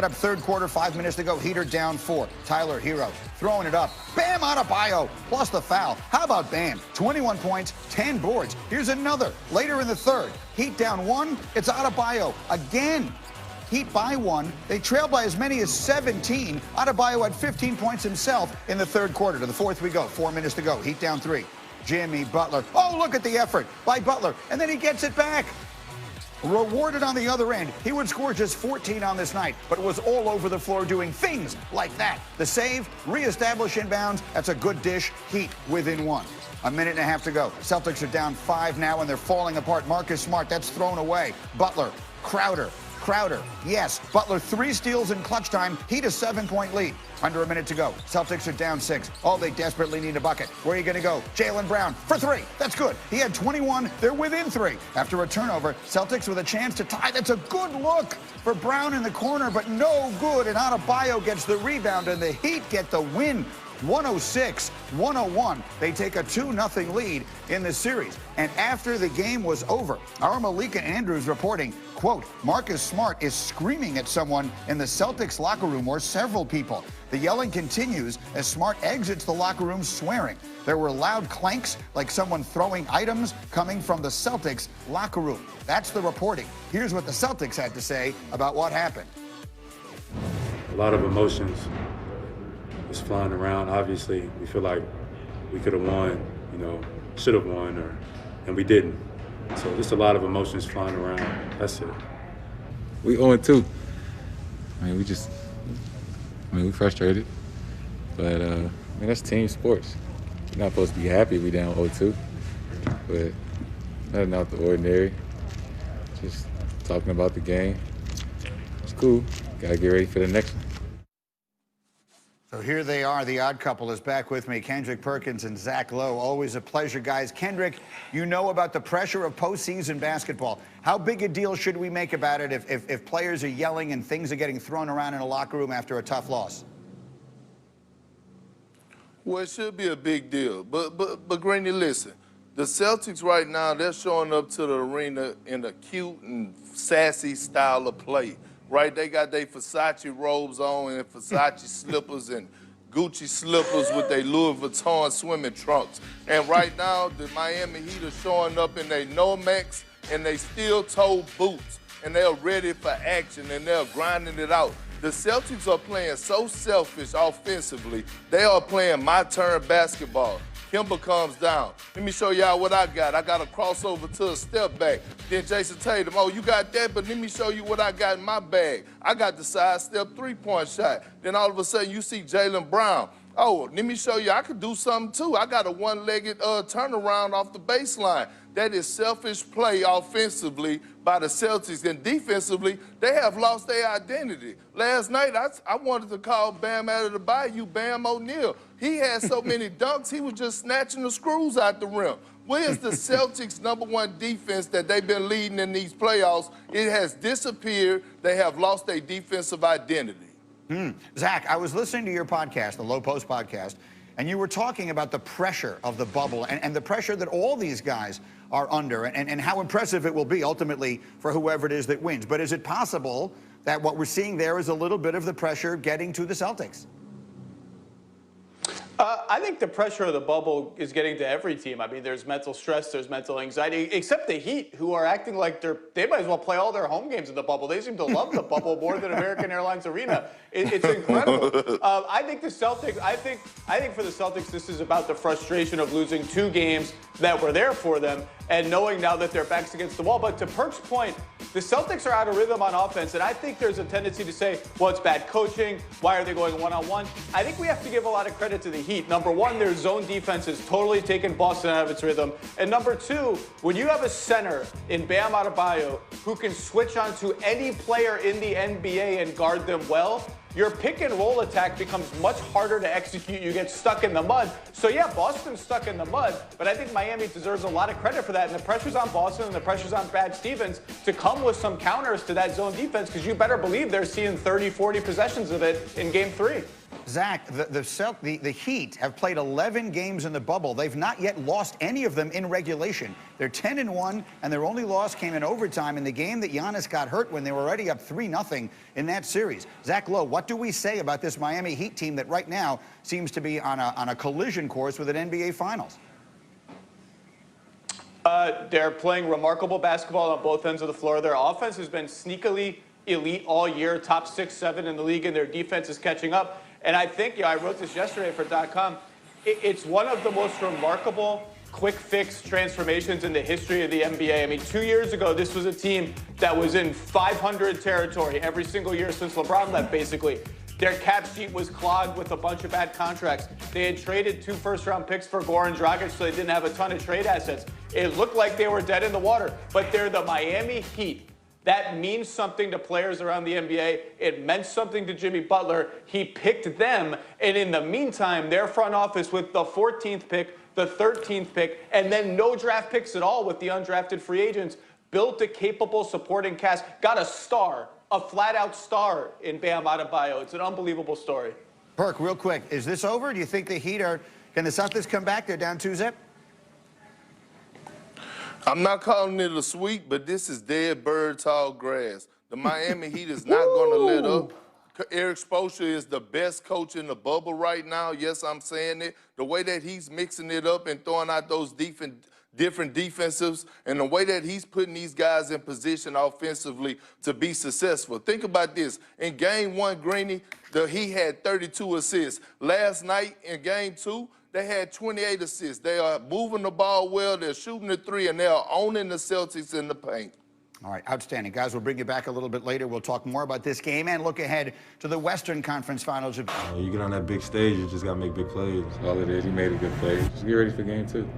Up third quarter, 5 minutes to go. Heater down 4. Tyler Hero throwing it up. Bam Adebayo plus the foul. How about Bam? 21 points, 10 boards. Here's another. Later in the third, Heat down 1. It's Adebayo again. Heat by 1. They trail by as many as 17. Adebayo had 15 points himself in the third quarter. To the fourth we go. 4 minutes to go. Heat down 3. Jimmy Butler. Oh, look at the effort by Butler. And then he gets it back. Rewarded on the other end. He would score just 14 on this night, but was all over the floor doing things like that. The save, reestablish inbounds. That's a good dish. Heat within 1. A minute and a half to go. Celtics are down 5 now, and they're falling apart. Marcus Smart, that's thrown away. Butler, Crowder, yes. Butler 3 steals in clutch time. Heat a 7-point lead. Under a minute to go. Celtics are down 6. Oh, they desperately need a bucket. Where are you going to go? Jaylen Brown for 3. That's good. He had 21. They're within 3. After a turnover, Celtics with a chance to tie. That's a good look for Brown in the corner, but no good. And Adebayo gets the rebound, and the Heat get the win. 106-101. They take a 2-0 lead in the series. And after the game was over, our Malika Andrews reporting, quote, Marcus Smart is screaming at someone in the Celtics locker room, or several people. The yelling continues as Smart exits the locker room swearing. There were loud clanks like someone throwing items coming from the Celtics locker room. That's the reporting. Here's what the Celtics had to say about what happened. A lot of emotions was flying around. Obviously, we feel like we could have won, should have won, and we didn't. So just a lot of emotions flying around. That's it. We 0-2. We frustrated. But, that's team sports. You're not supposed to be happy we down 0-2. But nothing out the ordinary. Just talking about the game. It's cool. Got to get ready for the next one. So here they are. The odd couple is back with me, Kendrick Perkins and Zach Lowe. Always a pleasure, guys. Kendrick, you know about the pressure of postseason basketball. How big a deal should we make about it if players are yelling and things are getting thrown around in a locker room after a tough loss? Well, it should be a big deal. But Granny, listen. The Celtics right now, they're showing up to the arena in a cute and sassy style of play. Right, they got their Versace robes on and Versace slippers and Gucci slippers with their Louis Vuitton swimming trunks. And right now, the Miami Heat are showing up in their Nomex and they steel-toe boots, and they're ready for action, and they're grinding it out. The Celtics are playing so selfish offensively. They are playing my-turn basketball. Kimber comes down. Let me show y'all what I got. I got a crossover to a step back. Then Jason Tatum, oh, you got that, but let me show you what I got in my bag. I got the side step 3-point shot. Then all of a sudden you see Jaylen Brown. Oh, let me show you I could do something too. I got a one-legged turnaround off the baseline. That is selfish play offensively by the Celtics, and defensively, they have lost their identity. Last night, I wanted to call Bam Adebayo Bam O'Neal. He had so many dunks, he was just snatching the screws out the rim. Where's the Celtics' #1 defense that they've been leading in these playoffs? It has disappeared. They have lost their defensive identity. Zach, I was listening to your podcast, the Low Post podcast, and you were talking about the pressure of the bubble and the pressure that all these guys are under and how impressive it will be ultimately for whoever it is that wins. But is it possible that what we're seeing there is a little bit of the pressure getting to the Celtics? I think the pressure of the bubble is getting to every team. I mean, there's mental stress, there's mental anxiety, except the Heat, who are acting like they might as well play all their home games in the bubble. They seem to love the bubble more than American Airlines Arena. It's incredible. I think the Celtics, I think for the Celtics, this is about the frustration of losing 2 games that were there for them and knowing now that their back's against the wall. But to Perk's point, the Celtics are out of rhythm on offense, and I think there's a tendency to say, well, it's bad coaching. Why are they going one-on-one? I think we have to give a lot of credit to the Heat. Number one, their zone defense has totally taken Boston out of its rhythm. And number two, when you have a center in Bam Adebayo who can switch on to any player in the NBA and guard them well, your pick and roll attack becomes much harder to execute. You get stuck in the mud. So yeah, Boston's stuck in the mud, but I think Miami deserves a lot of credit for that. And the pressure's on Boston and the pressure's on Brad Stevens to come with some counters to that zone defense, because you better believe they're seeing 30, 40 possessions of it in Game 3. Zach, the Heat have played 11 games in the bubble. They've not yet lost any of them in regulation. They're 10-1, and their only loss came in overtime in the game that Giannis got hurt when they were already up 3-0 in that series. Zach Lowe, what do we say about this Miami Heat team that right now seems to be on a collision course with an NBA Finals? They're playing remarkable basketball on both ends of the floor. Their offense has been sneakily elite all year, top 6, 7 in the league, and their defense is catching up. And I think, I wrote this yesterday for .com, it's one of the most remarkable quick fix transformations in the history of the NBA. I mean, 2 years ago, this was a team that was in 500 territory every single year since LeBron left, basically. Their cap sheet was clogged with a bunch of bad contracts. They had traded 2 first-round picks for Goran Dragic, so they didn't have a ton of trade assets. It looked like they were dead in the water, but they're the Miami Heat. That means something to players around the NBA. It meant something to Jimmy Butler. He picked them, and in the meantime, their front office with the 14th pick, the 13th pick, and then no draft picks at all with the undrafted free agents, built a capable supporting cast, got a star, a flat-out star in Bam Adebayo. It's an unbelievable story. Perk, real quick, is this over? Do you think the Heat can the Celtics come back? They're down 2-0? I'm not calling it a sweep, but this is dead bird tall grass. The Miami Heat is not going to let up. Eric Spoelstra is the best coach in the bubble right now. Yes, I'm saying it. The way that he's mixing it up and throwing out those different defensives, and the way that he's putting these guys in position offensively to be successful. Think about this. In Game 1, Greeny, he had 32 assists. Last night in Game 2, they had 28 assists. They are moving the ball well. They're shooting the 3, and they are owning the Celtics in the paint. All right, outstanding. Guys, we'll bring you back a little bit later. We'll talk more about this game and look ahead to the Western Conference Finals. You get on that big stage, you just got to make big plays. All it is, he made a good play. Just get ready for game 2.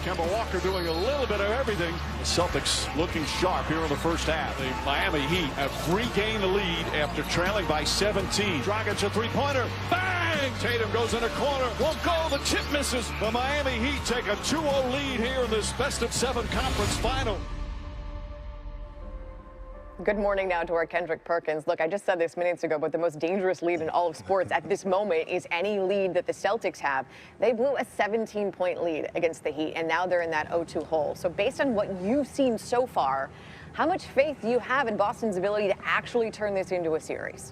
Kemba Walker doing a little bit of everything. The Celtics looking sharp here in the first half. The Miami Heat have regained the lead after trailing by 17. Dragic a three-pointer. Bang! Tatum goes in a corner. Won't go. The chip misses. The Miami Heat take a 2-0 lead here in this best-of-7 conference final. Good morning now to our Kendrick Perkins. Look, I just said this minutes ago, but the most dangerous lead in all of sports at this moment is any lead that the Celtics have. They blew a 17-point lead against the Heat, and now they're in that 0-2 hole. So based on what you've seen so far, how much faith do you have in Boston's ability to actually turn this into a series?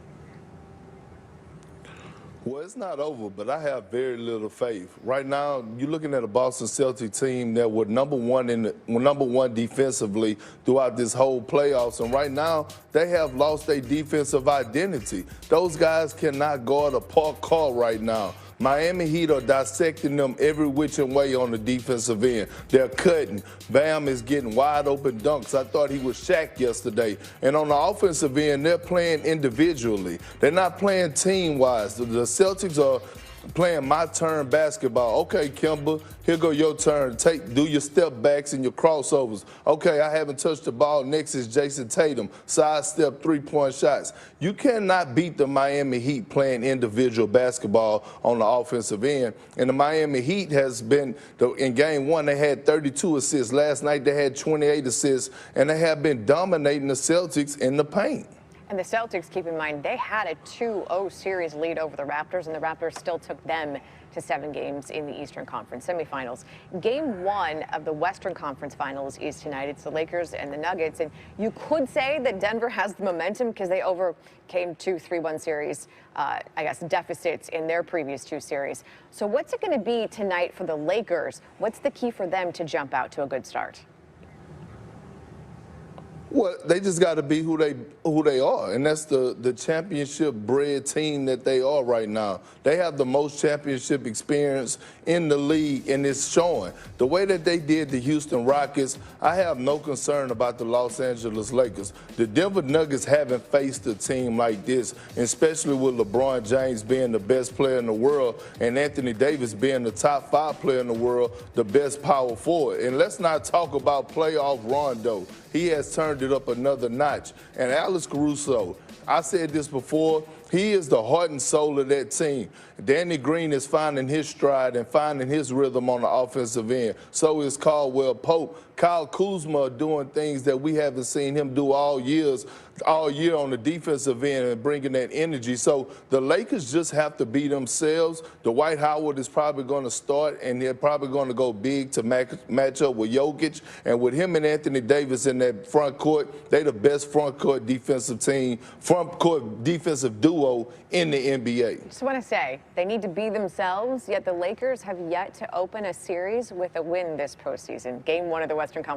Well, it's not over, but I have very little faith. Right now, you're looking at a Boston Celtics team that were number one defensively throughout this whole playoffs, and right now they have lost their defensive identity. Those guys cannot guard a parked car right now. Miami Heat are dissecting them every which way on the defensive end. They're cutting. Bam is getting wide open dunks. I thought he was Shaq yesterday. And on the offensive end, they're playing individually. They're not playing team-wise. The Celtics are playing my turn basketball. Okay, Kemba, here go your turn. Do your step backs and your crossovers. Okay, I haven't touched the ball. Next is Jason Tatum. Sidestep 3-point shots. You cannot beat the Miami Heat playing individual basketball on the offensive end. And the Miami Heat has been, in Game 1, they had 32 assists. Last night they had 28 assists, and they have been dominating the Celtics in the paint. And the Celtics, keep in mind, they had a 2-0 series lead over the Raptors, and the Raptors still took them to 7 games in the Eastern Conference semifinals. Game 1 of the Western Conference Finals is tonight. It's the Lakers and the Nuggets, and you could say that Denver has the momentum because they overcame 2 3-1 series, deficits in their previous 2 series. So what's it going to be tonight for the Lakers? What's the key for them to jump out to a good start? Well, they just got to be who they are, and that's the championship-bred team that they are right now. They have the most championship experience in the league, and it's showing. The way that they did the Houston Rockets, I have no concern about the Los Angeles Lakers. The Denver Nuggets haven't faced a team like this, especially with LeBron James being the best player in the world and Anthony Davis being the top 5 player in the world, the best power forward. And let's not talk about playoff Rondo. He has turned it up another notch. And Alex Caruso, I said this before, He is the heart and soul of that team. Danny Green is finding his stride and finding his rhythm on the offensive end. So is Caldwell Pope. Kyle Kuzma are doing things that we haven't seen him do all year on the defensive end and bringing that energy. So the Lakers just have to be themselves. Dwight Howard is probably going to start, and they're probably going to go big to match up with Jokic. And with him and Anthony Davis in that front court, they the best front court defensive team, front court defensive duo in the NBA. Just want to say, they need to be themselves, yet the Lakers have yet to open a series with a win this postseason. Game 1 of the Western Conference.